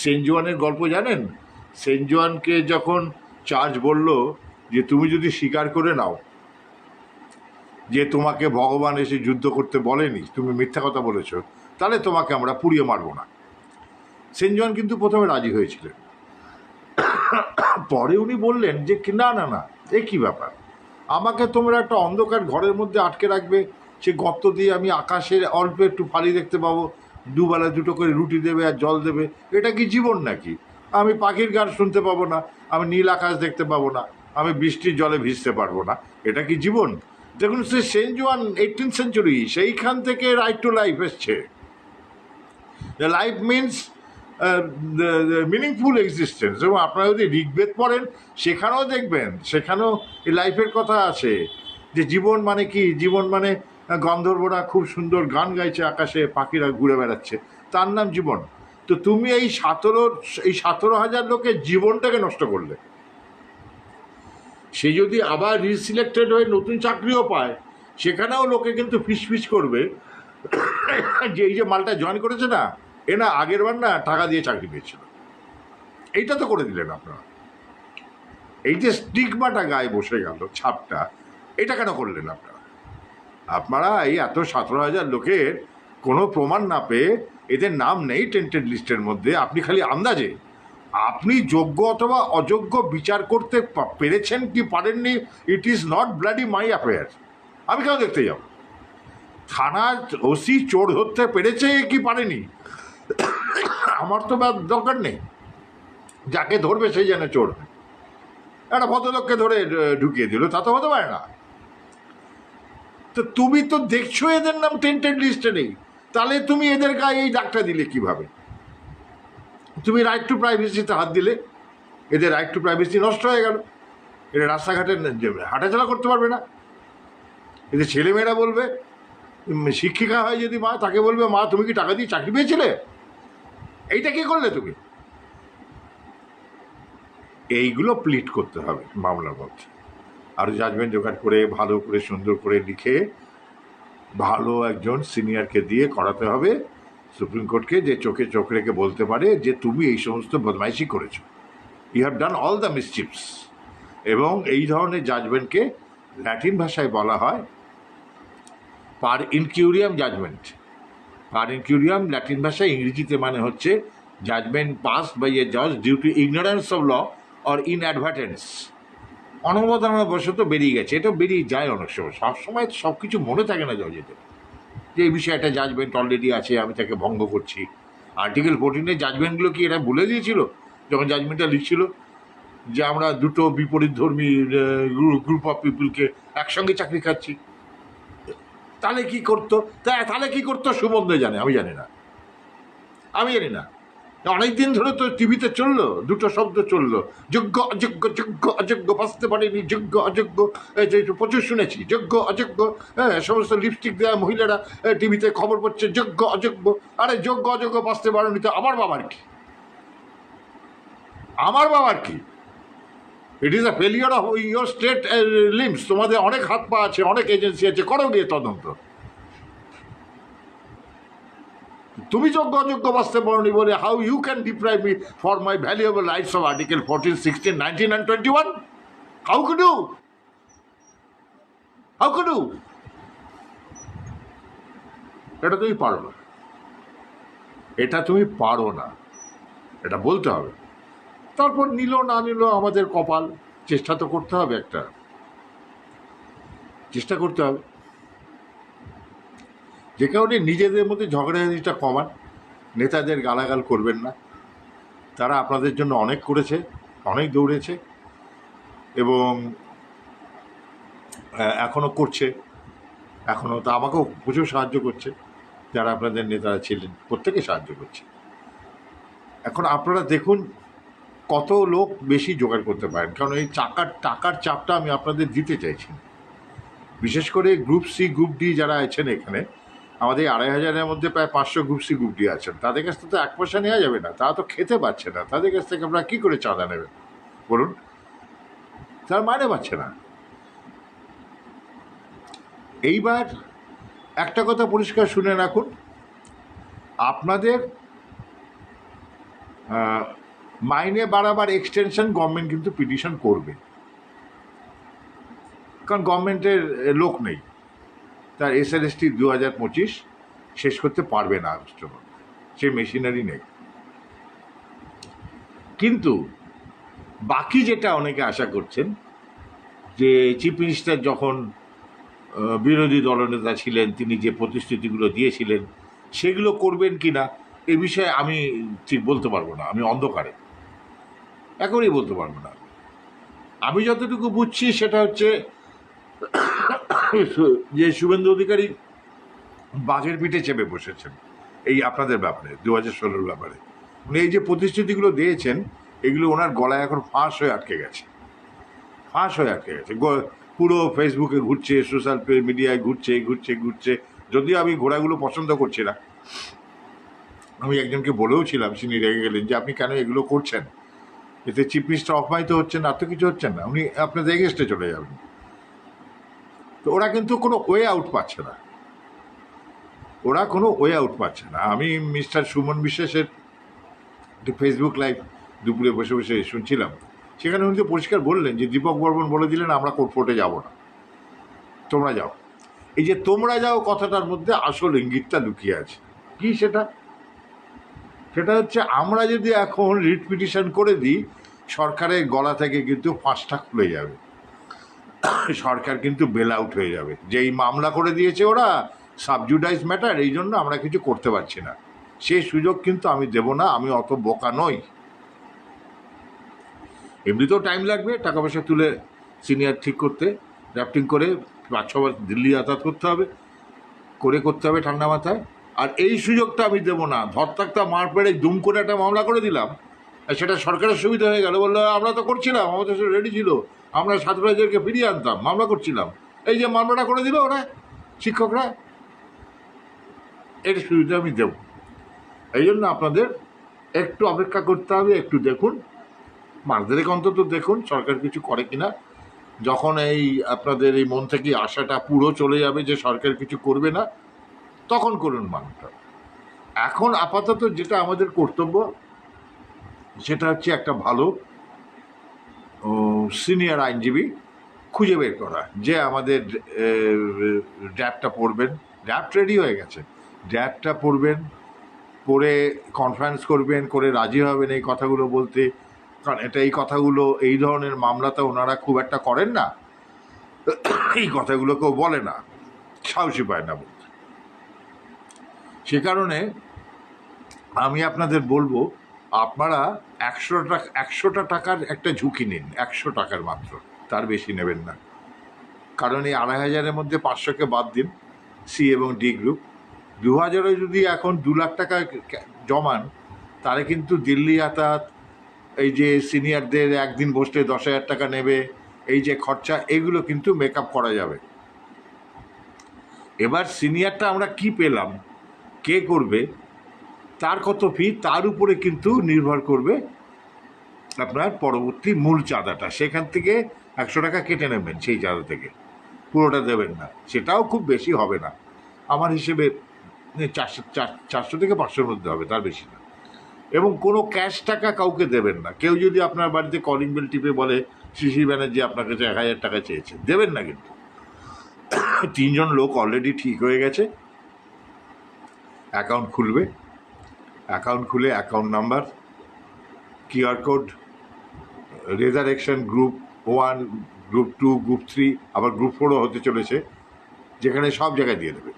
সেনজুয়ানের গল্প জানেন। সেনজুয়ানকে যখন চার্জ বলল যে তুমি যদি স্বীকার করে নাও যে তোমাকে ভগবান এসে যুদ্ধ করতে বলেনি, তুমি মিথ্যা কথা বলেছো, তাহলে তোমাকে আমরা পুড়িয়ে মারবো না। সেনজুয়ান কিন্তু প্রথমে রাজি হয়েছিলেন। পরে উনি বললেন যে না না না, এ কী ব্যাপার, আমাকে তোমরা একটা অন্ধকার ঘরের মধ্যে আটকে রাখবে, সে গর্ত দিয়ে আমি আকাশের অল্প একটু ফালি দেখতে পাবো, দুবেলা দুটো করে রুটি দেবে আর জল দেবে, এটা কি জীবন নাকি? আমি পাখির গান শুনতে পাবো না, আমি নীল আকাশ দেখতে পাবো না, আমি বৃষ্টির জলে ভিজতে পারবো না, এটা কি জীবন? দেখুন, সে সেনজুয়ান 18th সেঞ্চুরি, সেইখান থেকে রাইট টু লাইফ এসছে। Life means meaningful existence. এবং আপনারা যদি ঋগ্বেদ পড়েন, সেখানেও দেখবেন, সেখানেও এই লাইফের কথা আছে, যে জীবন মানে কি, জীবন মানে গন্ধর্বরা খুব সুন্দর গান গাইছে আকাশে, পাখিরা ঘুরে বেড়াচ্ছে, তার নাম জীবন। তো তুমি এই 17,000 লোকের জীবনটাকে নষ্ট করলে। সে যদি আবার রিসিলেক্টেড হয়ে নতুন চাকরিও পায়, সেখানেও লোকে কিন্তু ফিসফিস করবে যে এই যে মালটা জয়েন করেছে না, এ না আগের বার না টাকা দিয়ে চাকরি পেয়েছিল। এইটা তো করে দিলেন আপনারা। এই যে স্টিগমাটা গায়ে বসে গেল, ছাপটা, এটা কেন করলেন আপনারা? আপনারা এই এত 17,000 লোকের কোনো প্রমাণ না পেয়ে, এদের নাম নেই টেন্টেড লিস্টের মধ্যে, আপনি খালি আন্দাজে, আপনি যোগ্য অথবা অযোগ্য বিচার করতে পেরেছেন কি পারেননি, it is not bloody my affair. আমি কেন দেখতে যাব? থানার ওসি চোর ধরতে পেরেছে কি পারেনি, আমার তো দরকার নেই। যাকে ধরবে সেই যেন চোর। একটা ভদ্রলোককে ধরে ঢুকিয়ে দিল, তা তো হতে পারে না। তো তুমি তো দেখছো এদের নাম টেন্টেড লিস্টে নেই, তাহলে তুমি এদের গায়ে এই ডাকটা দিলে কিভাবে? তুমি রাইট টু প্রাইভেসিতে হাত দিলে, এদের রাইট টু প্রাইভেসি নষ্ট হয়ে গেল। এরা রাস্তাঘাটে হাঁটাচলা করতে পারবে না। এদের ছেলেমেয়েরা বলবে, শিক্ষিকা হয় যদি মা, তাকে বলবে মা তুমি কি টাকা দিয়ে চাকরি পেয়েছিলে? এইটা কি করলে তুমি? এইগুলো প্লিট করতে হবে মামলার মধ্যে, আরও জাজমেন্ট জোগাড় করে ভালো করে সুন্দর করে লিখে ভালো একজন সিনিয়রকে দিয়ে করাতে হবে সুপ্রিম কোর্টকে, যে চোখে চোখ রেখে বলতে পারে যে তুমি এই সমস্ত বদমাইশি করেছো, you have done all the মিসচিভস। এবং এই ধরনের জাজমেন্টকে ল্যাটিন ভাষায় বলা হয় পার ইনকিউরিয়াম জাজমেন্ট। পার ইনকিউরিয়াম ল্যাটিন ভাষায়, ইংরেজিতে মানে হচ্ছে জাজমেন্ট পাসড বাই এ জাজ due to ignorance of law or inadvertence. অনবধানবশত বেরিয়ে গেছে, এটা বেরিয়ে যায় অনেক সময়, সবসময় সব কিছু মনে থাকে না জজেদের, যে এই বিষয়ে একটা জাজমেন্ট অলরেডি আছে, আমি তাকে ভঙ্গ করছি। আর্টিকেল 14-এর জাজমেন্টগুলো কি এরা বলে দিয়েছিল যখন জাজমেন্টটা লিখছিল, যে আমরা দুটো বিপরীত ধর্মী গ্রুপ অফ পিপুলকে একসঙ্গে চাকরি খাচ্ছি? তাহলে কি করতো? তাহলে কি করতো সুমন্দে জানে, আমি জানি না। অনেকদিন ধরে তো টিভিতে চললো, দুটো শব্দ চললো, যোগ্য অযোগ্য, যোগ্য অযোগ্য, বাঁচতে পারেনি, যোগ্য অযোগ্য, প্রচুর শুনেছি যোগ্য অযোগ্য। হ্যাঁ, সমস্ত লিপস্টিক দেওয়া মহিলারা টিভিতে খবর পড়ছে যোগ্য অযোগ্য। আরে যোগ্য অযোগ্য বাঁচতে পারেনি তো আমার বাবার কি? আমার বাবার কি? It is a failure of your state limbs. তোমাদের অনেক হাত পা আছে, অনেক এজেন্সি আছে, করো গিয়ে তদন্ত। তুমি যোগ্য অযোগ্য বাঁচতে পারোনি বলে how you can deprive me for my valuable rights of article 14, 16, 19 and 21? How could you? How could you? এটা তুমি পারো না, এটা তুমি পারো না, এটা বলতে হবে। তারপর নিল না নিল আমাদের কপাল, চেষ্টা তো করতে হবে, একটা চেষ্টা করতে হবে। যে কারণে নিজেদের মধ্যে ঝগড়াঝাটিটা কমান, নেতাদের গালাগাল করবেন না। তারা আপনাদের জন্য অনেক করেছে, অনেক দৌড়েছে এবং এখনও করছে, এখনও তো আমাকেও প্রচুর সাহায্য করছে। যারা আপনাদের নেতারা ছিলেন প্রত্যেকে সাহায্য করছে। এখন আপনারা দেখুন কত লোক বেশি জোগাড় করতে পারেন, কারণ এই টাকার চাপটা আমি আপনাদের দিতে চাইছি না। বিশেষ করে গ্রুপ সি গ্রুপ ডি যারা আছেন এখানে, আমাদের 2,500-এর মধ্যে প্রায় 500 গ্রুপ সি গ্রুপ ডি আছেন। তাদের কাছ থেকে তো 1 পয়সা নেওয়া যাবে না, তারা তো খেতে পাচ্ছে না। তাদের কাছ থেকে আপনারা কী করে চাঁদা নেবেন বলুন? তারা মাইনে পাচ্ছে না। এইবার একটা কথা পরিষ্কার শুনে রাখুন, আপনাদের মাইনে বাড়াবার এক্সটেনশন গভর্নমেন্ট কিন্তু পিটিশন করবে, কারণ গভর্নমেন্টের লোক নেই, তার SLST 2025 শেষ করতে পারবে না আগস্টের মধ্যে, সে মেশিনারি নেই। কিন্তু বাকি যেটা অনেকে আশা করছেন যে চিফ মিনিস্টার যখন বিরোধী দলনেতা ছিলেন, তিনি যে প্রতিশ্রুতিগুলো দিয়েছিলেন সেগুলো করবেন কি না এ বিষয়ে আমি ঠিক বলতে পারবো না, আমি অন্ধকারে, একেবারেই বলতে পারবো না। আমি যতটুকু বুঝছি সেটা হচ্ছে যে শুভেন্দু অধিকারী বাঘের পিঠে চেপে বসেছেন এই আপনাদের ব্যাপারে, 2016 ব্যাপারে। উনি এই যে প্রতিশ্রুতিগুলো দিয়েছেন এগুলো ওনার গলায় এখন ফাঁস হয়ে আটকে গেছে, ফাঁস হয়ে আটকে গেছে। পুরো ফেসবুকে ঘুরছে, সোশ্যাল মিডিয়ায় ঘুরছে ঘুরছে ঘুরছে। যদিও আমি ঘোড়াগুলো পছন্দ করছি না, আমি একজনকে বলেও ছিলাম, তিনি রেগে গেলেন যে আপনি কেন এগুলো করছেন, এতে চিফ মিনিস্টার অপমানিত হচ্ছেন, আর তো কিছু হচ্ছেন না, উনি আপনাদের এগেস্টে চলে যাবেন। তো ওরা কিন্তু কোনো ওয়ে আউট পাচ্ছে না, ওরা কোনো ওয়ে আউট পাচ্ছে না। আমি মিস্টার সুমন বিশ্বাসের একটি ফেসবুক লাইভ দুপুরে বসে বসে শুনছিলাম, সেখানে উনি তো পরিষ্কার বললেন যে দীপক বর্মন বলে দিলেন আমরা কোর্টে যাব না, তোমরা যাও। এই যে তোমরা যাও কথাটার মধ্যে আসল ইঙ্গিতটা লুকিয়ে আছে। কি সেটা? সেটা হচ্ছে আমরা যদি এখন রিট পিটিশন করে দিই, সরকারের গলা থেকে কিন্তু ফাঁসটা খুলে যাবে, সরকার কিন্তু বেল আউট হয়ে যাবে, যে এই মামলা করে দিয়েছে ওরা সাবজুডাইজ ম্যাটার, এই জন্য আমরা কিছু করতে পারছি না। সেই সুযোগ কিন্তু আমি দেব না, আমি অত বোকা নই। এমনিতেও টাইম লাগবে টাকা পয়সা তুলে সিনিয়র ঠিক করতে, ড্রাফটিং করে 5-6 বার দিল্লি যাতায়াত করতে হবে, করতে হবে ঠান্ডা মাথায়। আর এই সুযোগটা আমি দেবো না। ধরতাক্তা মার পেড়ে দুম করে একটা মামলা করে দিলাম, আর সেটা সরকারের সুবিধা হয়ে গেল, বললো আমরা তো করছিলাম, আমাদের সাথে রেডি ছিল, আমরা ছাত্রদেরকে ফিরিয়ে আনতাম, মামলা করছিলাম, এই যে মামলাটা করে দিল ওরা শিক্ষকরা, এর সুবিধা আমি দেব। এই জন্য আপনাদের একটু অপেক্ষা করতে হবে, একটু দেখুন, মাসদেরকে অন্তত দেখুন সরকার কিছু করে কিনা। যখন এই আপনাদের এই মন থেকে আশাটা পুরো চলে যাবে যে সরকার কিছু করবে না, তখন করুন মানটা। এখন আপাতত যেটা আমাদের কর্তব্য সেটা হচ্ছে একটা ভালো সিনিয়র আইনজীবী খুঁজে বের করা, যে আমাদের ড্রাফটটা পড়বেন, ড্রাফট রেডি হয়ে গেছে, ড্রাফটটা পড়বেন, পড়ে কনফারেন্স করবেন, করে রাজি হবেন এই কথাগুলো বলতে। কারণ এটা এই কথাগুলো এই ধরনের মামলাতে ওনারা খুব একটা করেন না, এই কথাগুলো কেউ বলে না, সাহসী পায় না বলতে। সে কারণে আমি আপনাদের বলবো আপনারা 100টা টাকার একটা ঝুঁকি নিন, 100 টাকার মাত্র, তার বেশি নেবেন না। কারণ এই 2,500-এর মধ্যে 500কে বাদ দিন, সি এবং ডি গ্রুপ। 2,000-এ যদি এখন 2 লাখ টাকা জমান, তাহলে কিন্তু দিল্লি যাতায়াত, এই যে সিনিয়রদের একদিন বসলে 10,000 টাকা নেবে, এই যে খরচা, এগুলো কিন্তু মেকআপ করা যাবে। এবার সিনিয়রটা আমরা কি পেলাম, কে করবে, তার কত ফি, তার উপরে কিন্তু নির্ভর করবে আপনার পরবর্তী মূল চাঁদাটা। সেখান থেকে 100 টাকা কেটে নেবেন, সেই চাঁদা থেকে পুরোটা দেবেন না, সেটাও খুব বেশি হবে না আমার হিসেবে। 400 থেকে 500-র মধ্যে হবে, তার বেশি না। এবং কোনো ক্যাশ টাকা কাউকে দেবেন না। কেউ যদি আপনার বাড়িতে কলিং বেল টিপে বলে শিশির ব্যানার্জি আপনার কাছে 1000 টাকা চেয়েছে, দেবেন না কিন্তু। 3জন লোক অলরেডি ঠিক হয়ে গেছে, অ্যাকাউন্ট খুলবে। অ্যাকাউন্ট খুলে account number, QR code, resurrection group 1, group 2, group 3, আবার গ্রুপ 4ও হতে চলেছে, যেখানে সব জায়গায় দিয়ে দেবে।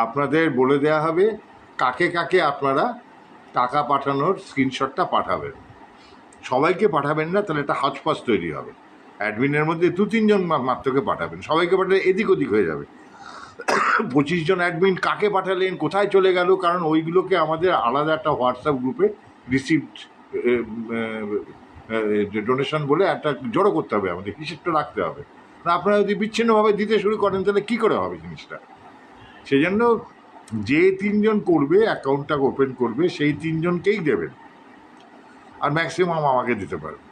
আপনাদের বলে দেওয়া হবে কাকে কাকে আপনারা টাকা পাঠানোর স্ক্রিনশটটা পাঠাবেন। সবাইকে পাঠাবেন না, তাহলে একটা হচপচ তৈরি হবে। অ্যাডমিনের মধ্যে 2-3জন মাত্রকে পাঠাবেন, সবাইকে পাঠালে এদিক ওদিক হয়ে যাবে। 25 জন অ্যাডমিন কাকে পাঠালেন, কোথায় চলে গেল, কারণ ওইগুলোকে আমাদের আলাদা একটা হোয়াটসঅ্যাপ গ্রুপে রিসিভড ডোনেশন বলে একটা জড়ো করতে হবে, আমাদের হিসেবটা রাখতে হবে। না আপনারা যদি বিচ্ছিন্নভাবে দিতে শুরু করেন তাহলে কী করে হবে জিনিসটা। সেই জন্য যে 3জন করবে, অ্যাকাউন্টটা ওপেন করবে, সেই 3জনকেই দেবেন, আর ম্যাক্সিমাম আমাকে দিতে পারবে।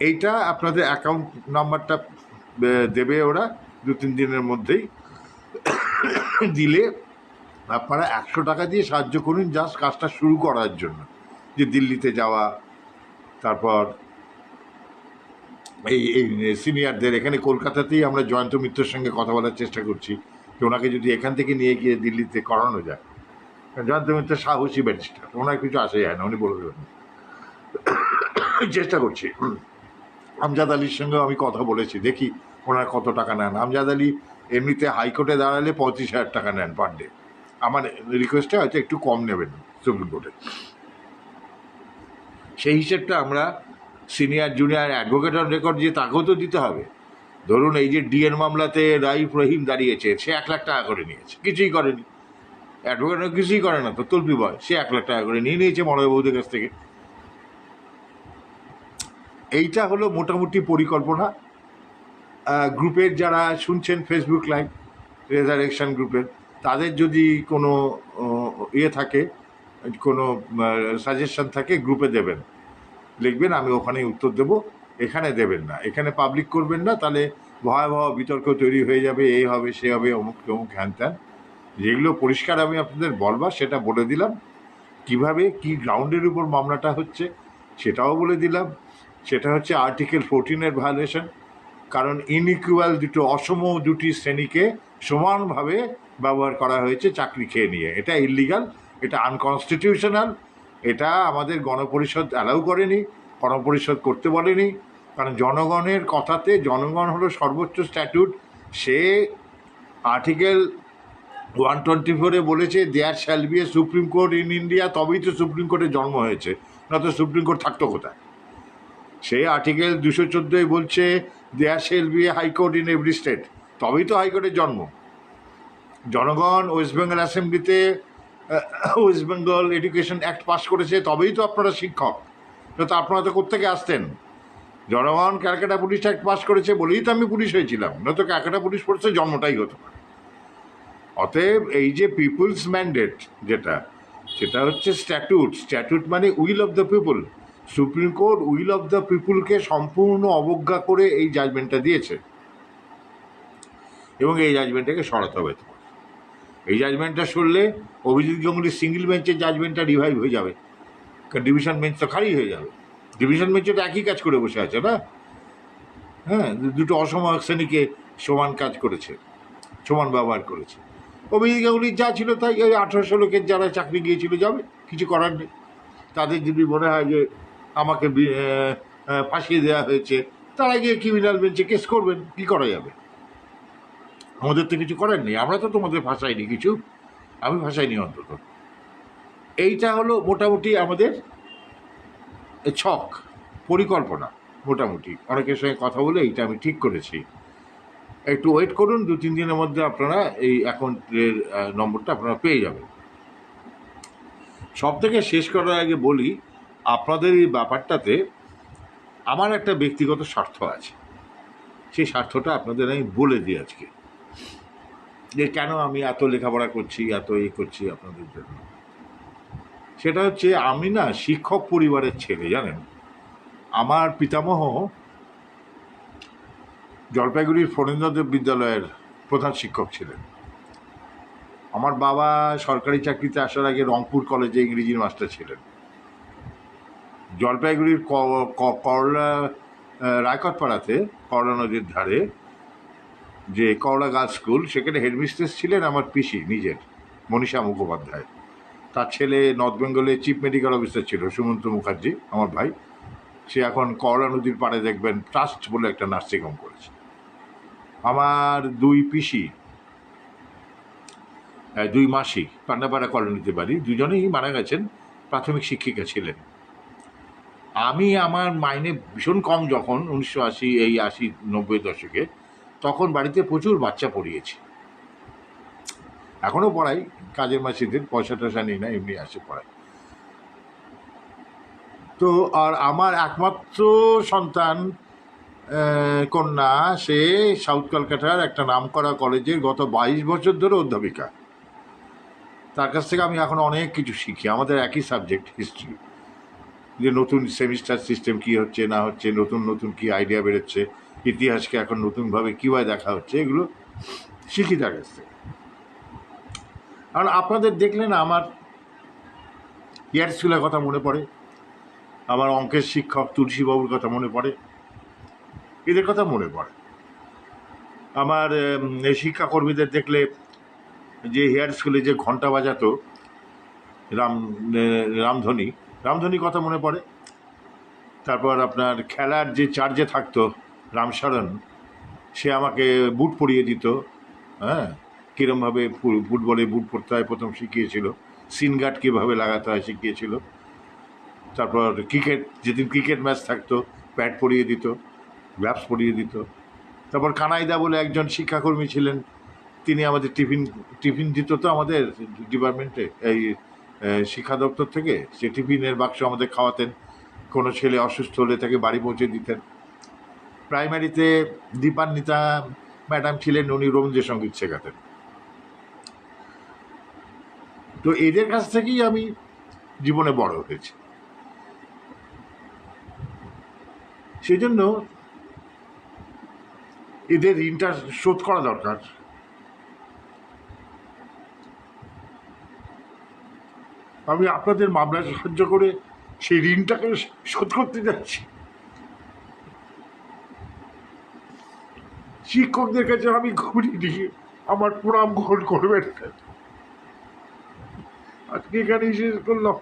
এইটা আপনাদের অ্যাকাউন্ট নাম্বারটা দেবে ওরা 2-3 দিনের মধ্যেই। দিলে আপনারা 100 টাকা দিয়ে সাহায্য করুন জাস্ট কাজটা শুরু করার জন্য, যে দিল্লিতে যাওয়া, তারপর এই সিনিয়রদের এখানে কলকাতাতেই আমরা জয়ন্ত মিত্রের সঙ্গে কথা বলার চেষ্টা করছি যে ওনাকে যদি এখান থেকে নিয়ে গিয়ে দিল্লিতে করানো যায়। জয়ন্ত মিত্র সাহসী ব্যারিস্টার, ওনার কিছু আসে যায় না, উনি বলে দেবেন। চেষ্টা করছি। আমজাদ আলীর সঙ্গেও আমি কথা বলেছি, দেখি ওনার কত টাকা নেন। আমজাদ আলী এমনিতে হাইকোর্টে দাঁড়ালে 35,000 টাকা নেন পার ডে। আমার রিকোয়েস্টে হয়তো একটু কম নেবেন সুপ্রিম কোর্টে। সেই হিসেবটা আমরা senior junior advocate on record যে তাকেও তো দিতে হবে। ধরুন এই যে ডিএন মামলাতে রাইফ রহিম দাঁড়িয়েছে, সে 1 লাখ টাকা করে নিয়েছে, কিছুই করেনি। অ্যাডভোকেট কিছুই করে না তো, তল্পি বয়, সে 1 লাখ টাকা করে নিয়ে নিয়েছে মনোয় বৌদের কাছ থেকে। এইটা হলো মোটামুটি পরিকল্পনা। গ্রুপের যারা শুনছেন ফেসবুক লাইভ রেজারেকশন গ্রুপের, তাদের যদি কোনো ইয়ে থাকে, কোনো সাজেশন থাকে, গ্রুপে দেবেন, লিখবেন, আমি ওখানেই উত্তর দেবো। এখানে দেবেন না, এখানে পাবলিক করবেন না, তাহলে ভয়াবহ বিতর্ক তৈরি হয়ে যাবে, এই হবে সে হবে, অমুক তমুক হ্যান ত্যান। যেগুলো পরিষ্কার আমি আপনাদের বলবার সেটা বলে দিলাম, কিভাবে কি গ্রাউন্ডের উপর মামলাটা হচ্ছে সেটাও বলে দিলাম। সেটা হচ্ছে আর্টিকেল 14-এর ভায়োলেশন, কারণ ইনইকুয়াল অসম দুটি শ্রেণীকে সমানভাবে ব্যবহার করা হয়েছে চাকরি খেয়ে নিয়ে। এটা ইলিগাল, এটা আনকনস্টিটিউশনাল, এটা আমাদের গণপরিষদ অ্যালাউ করেনি, গণপরিষদ করতে বলেনি। কারণ জনগণের কথাতে, জনগণ হলো সর্বোচ্চ স্ট্যাটিউট। সে আর্টিকেল 124-এ বলেছে there shall be a supreme court in India, তবেই তো সুপ্রিম কোর্টের জন্ম হয়েছে, না তো সুপ্রিম কোর্ট থাকতো কোথায়। সেই আর্টিকেল 214 বলছে there shall be a high court in every state, তবেই তো হাইকোর্টের জন্ম। জনগণ ওয়েস্ট বেঙ্গল অ্যাসেম্বলিতে West Bengal education act pass করেছে, তবেই তো আপনারা শিক্ষক, তো আপনারা তো কোত্থেকে আসতেন। জনগণ ক্যালকাটা পুলিশ অ্যাক্ট পাস করেছে বলেই তো আমি পুলিশ হয়েছিলাম, নয়তো ক্যালকাটা পুলিশ ফোর্সের জন্মটাই হতো না। অতএব এই যে পিপুলস ম্যান্ডেট যেটা, সেটা হচ্ছে স্ট্যাটুট। স্ট্যাটুট মানে will of the people. Supreme court will of the পিপুলকে সম্পূর্ণ অবজ্ঞা করে এই জাজমেন্টটা দিয়েছে, এবং এই জাজমেন্টটাকে সরাতে হবে। এই জাজমেন্টটা সরলে অভিজিৎ গাঙ্গুলির সিঙ্গেল বেঞ্চের জাজমেন্টটা রিভাইভ হয়ে যাবে, কারণ ডিভিশন বেঞ্চ তো খালি হয়ে যাবে। ডিভিশন বেঞ্চে তো একই কাজ করে বসে আছে না, হ্যাঁ, দুটো অসম শ্রেণীকে সমান কাজ করেছে, সমান ব্যবহার করেছে। অভিজিৎ গাঙ্গুলির যা ছিল তাই, ওই 1800 লোকের যারা চাকরি গিয়েছিল যাবে, কিছু করার নেই। তাদের যদি মনে হয় যে আমাকে ফাঁসিয়ে দেওয়া হয়েছে, তারা গিয়ে ক্রিমিনাল বেঞ্চে কেস করবেন, কী করা যাবে। আমাদের তো কিছু করার নেই, আমরা তো তোমাদের ভাষাইনি কিছু, আমি ভাষাইনি অন্তত। এইটা হলো মোটামুটি আমাদের ছক, পরিকল্পনা। মোটামুটি অনেকের সঙ্গে কথা বলে এইটা আমি ঠিক করেছি। একটু ওয়েট করুন, 2-3 দিনের মধ্যে আপনারা এই অ্যাকাউন্টের নম্বরটা আপনারা পেয়ে যাবেন। সব থেকে শেষ করার আগে বলি, আপনাদের এই ব্যাপারটাতে আমার একটা ব্যক্তিগত স্বার্থ আছে। সেই স্বার্থটা আপনাদের আমি বলে দিই আজকে, যে কেন আমি এত লেখাপড়া করছি, এত করছি আপনাদের জন্য। সেটা হচ্ছে, আমি না শিক্ষক পরিবারের ছেলে, জানেন। আমার পিতামহ জলপাইগুড়ির ফণীন্দ্রদেব বিদ্যালয়ের প্রধান শিক্ষক ছিলেন। আমার বাবা সরকারি চাকরিতে আসার আগে রংপুর কলেজে ইংরেজির মাস্টার ছিলেন। জলপাইগুড়ির করলা রায়কটপাড়াতে, করলা নদীর ধারে যে করলা গার্লস স্কুল, সেখানে হেডমিস্ট্রেস ছিলেন আমার পিসি নিজের, মনীষা মুখোপাধ্যায়। তার ছেলে নর্থ বেঙ্গলে চিফ মেডিকেল অফিসার ছিল, সুমন্ত মুখার্জি, আমার ভাই। সে এখন করলা নদীর পাড়ে দেখবেন ট্রাস্ট বলে একটা নার্সিংহোম করেছে। আমার দুই পিসি, দুই মাসি পান্ডাপাড়া কলোনিতে বাড়ি, দুজনেই মারা গেছেন, প্রাথমিক শিক্ষিকা ছিলেন। আমি আমার মাইনে ভীষণ কম যখন 1980, এই 80-90 দশকে, তখন বাড়িতে প্রচুর বাচ্চা পড়িয়েছি। এখনও পড়াই, কাজের মাসিদের পয়সা টয়সা নিই না, এমনি আসে পড়াই। তো আর আমার একমাত্র সন্তান কন্যা, সে সাউথ কলকাতার একটা নামকরা কলেজের গত 22 বছর ধরে অধ্যাপিকা। তার কাছ থেকে আমি এখন অনেক কিছু শিখি। আমাদের একই সাবজেক্ট, হিস্ট্রি, যে নতুন সেমিস্টার সিস্টেম কী হচ্ছে না হচ্ছে, নতুন নতুন কী আইডিয়া বেরোচ্ছে, ইতিহাসকে এখন নতুনভাবে কীভাবে দেখা হচ্ছে, এগুলো শিখি তার কাছ থেকে। আর আপনাদের দেখলে না আমার ইয়ার স্কুলের কথা মনে পড়ে, আমার অঙ্কের শিক্ষক তুলসীবাবুর কথা মনে পড়ে, এদের কথা মনে পড়ে। আমার শিক্ষাকর্মীদের দেখলে যে হেয়ার স্কুলে যে ঘন্টা বাজাতো রামধনী কথা মনে পড়ে। তারপর আপনার খেলার যে চার্জে থাকতো রামশরণ, সে আমাকে বুট পরিয়ে দিত। হ্যাঁ, কীরমভাবে ফুটবলে বুট পরতে হয় প্রথম শিখিয়েছিল, সিনগার্ড কীভাবে লাগাতে হয় শিখিয়েছিল। তারপর ক্রিকেট, যেদিন ক্রিকেট ম্যাচ থাকতো প্যাড পরিয়ে দিত, গ্লাভস পরিয়ে দিত। তারপর কানাইদা বলে একজন শিক্ষাকর্মী ছিলেন, তিনি আমাদের টিফিন দিত তো আমাদের ডিপার্টমেন্টে, এই শিক্ষা দপ্তর থেকে। সে টিফিনের বাক্স আমাদের খাওয়াতেন, কোনো ছেলে অসুস্থ হলে তাকে বাড়ি পৌঁছে দিতেন। প্রাইমারিতে দীপান্বিতা ম্যাডাম ছিলেন, উনি রবীন্দ্রসঙ্গীত শেখাতেন। তো এদের কাছ থেকেই আমি জীবনে বড় হয়েছি। সেই জন্য এদের ঋণটা শোধ করা দরকার। আমি আপনাদের মামলা সাহায্য করে সেই ঋণটাকে শোধ করতে যাচ্ছি। শিক্ষকদের কাছে আমি ঘুরি দিয়ে আমার প্রণাম গ্রহণ করবেন। আজকে এখানেই শেষ করলাম।